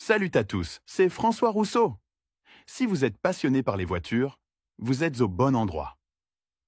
Salut à tous, c'est François Rousseau. Si vous êtes passionné par les voitures, vous êtes au bon endroit.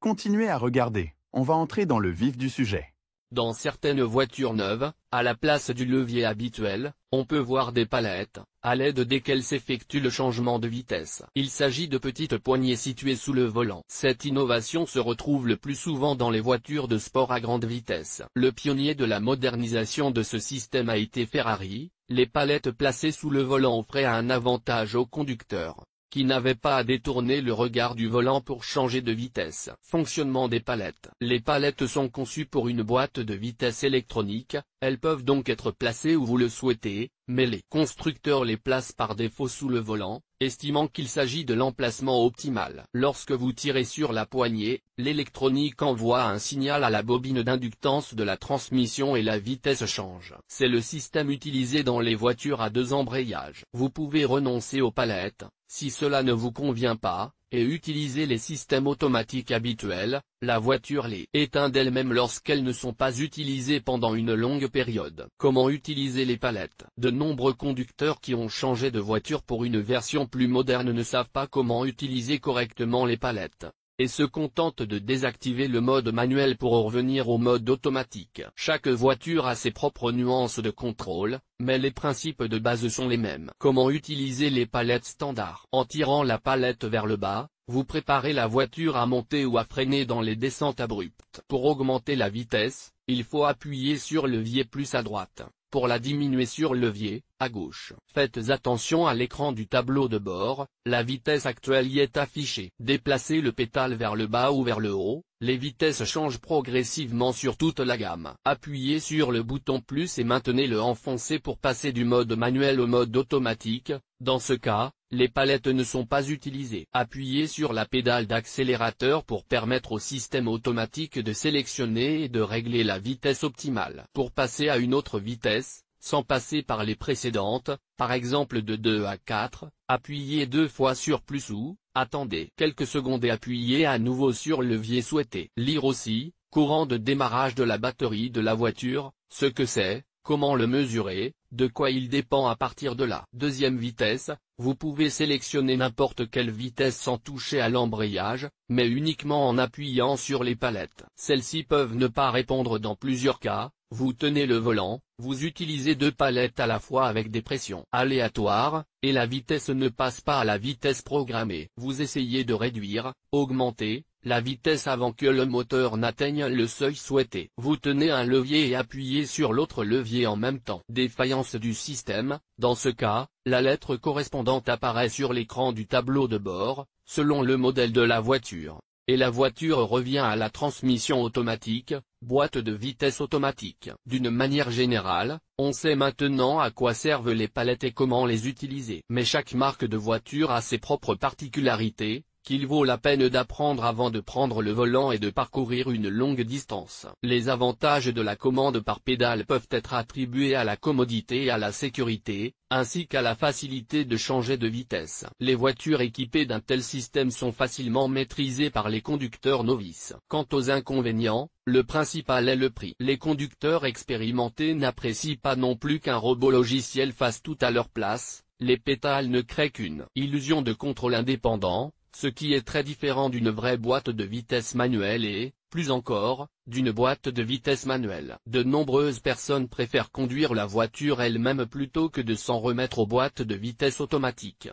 Continuez à regarder, on va entrer dans le vif du sujet. Dans certaines voitures neuves, à la place du levier habituel, on peut voir des palettes, à l'aide desquelles s'effectue le changement de vitesse. Il s'agit de petites poignées situées sous le volant. Cette innovation se retrouve le plus souvent dans les voitures de sport à grande vitesse. Le pionnier de la modernisation de ce système a été Ferrari. Les palettes placées sous le volant offraient un avantage au conducteur, qui n'avait pas à détourner le regard du volant pour changer de vitesse. Fonctionnement des palettes. Les palettes sont conçues pour une boîte de vitesse électronique, elles peuvent donc être placées où vous le souhaitez, mais les constructeurs les placent par défaut sous le volant, estimant qu'il s'agit de l'emplacement optimal. Lorsque vous tirez sur la poignée, l'électronique envoie un signal à la bobine d'inductance de la transmission et la vitesse change. C'est le système utilisé dans les voitures à deux embrayages. Vous pouvez renoncer aux palettes, si cela ne vous convient pas, et utiliser les systèmes automatiques habituels. La voiture les éteint d'elle-même lorsqu'elles ne sont pas utilisées pendant une longue période. Comment utiliser les palettes? De nombreux conducteurs qui ont changé de voiture pour une version plus moderne ne savent pas comment utiliser correctement les palettes, et se contentent de désactiver le mode manuel pour revenir au mode automatique. Chaque voiture a ses propres nuances de contrôle, mais les principes de base sont les mêmes. Comment utiliser les palettes standards? En tirant la palette vers le bas, vous préparez la voiture à monter ou à freiner dans les descentes abruptes. Pour augmenter la vitesse, il faut appuyer sur le levier plus à droite. Pour la diminuer sur le levier, à gauche. Faites attention à l'écran du tableau de bord, la vitesse actuelle y est affichée. Déplacez le pédale vers le bas ou vers le haut, les vitesses changent progressivement sur toute la gamme. Appuyez sur le bouton plus et maintenez-le enfoncé pour passer du mode manuel au mode automatique. Dans ce cas, les palettes ne sont pas utilisées. Appuyez sur la pédale d'accélérateur pour permettre au système automatique de sélectionner et de régler la vitesse optimale. Pour passer à une autre vitesse, sans passer par les précédentes, par exemple de 2 à 4, appuyez deux fois sur plus ou, attendez quelques secondes et appuyez à nouveau sur le levier souhaité. Lire aussi, courant de démarrage de la batterie de la voiture, ce que c'est, comment le mesurer, de quoi il dépend à partir de la deuxième vitesse. Vous pouvez sélectionner n'importe quelle vitesse sans toucher à l'embrayage, mais uniquement en appuyant sur les palettes. Celles-ci peuvent ne pas répondre dans plusieurs cas. Vous tenez le volant, vous utilisez deux palettes à la fois avec des pressions aléatoires, et la vitesse ne passe pas à la vitesse programmée. Vous essayez de réduire, augmenter, la vitesse avant que le moteur n'atteigne le seuil souhaité. Vous tenez un levier et appuyez sur l'autre levier en même temps. Défaillance du système, dans ce cas, la lettre correspondante apparaît sur l'écran du tableau de bord, selon le modèle de la voiture, et la voiture revient à la transmission automatique, boîte de vitesse automatique. D'une manière générale, on sait maintenant à quoi servent les palettes et comment les utiliser. Mais chaque marque de voiture a ses propres particularités, qu'il vaut la peine d'apprendre avant de prendre le volant et de parcourir une longue distance. Les avantages de la commande par pédale peuvent être attribués à la commodité et à la sécurité, ainsi qu'à la facilité de changer de vitesse. Les voitures équipées d'un tel système sont facilement maîtrisées par les conducteurs novices. Quant aux inconvénients, le principal est le prix. Les conducteurs expérimentés n'apprécient pas non plus qu'un robot logiciel fasse tout à leur place. Les pédales ne créent qu'une illusion de contrôle indépendant, ce qui est très différent d'une vraie boîte de vitesse manuelle et, plus encore, d'une boîte de vitesse manuelle. De nombreuses personnes préfèrent conduire la voiture elle-même plutôt que de s'en remettre aux boîtes de vitesse automatiques.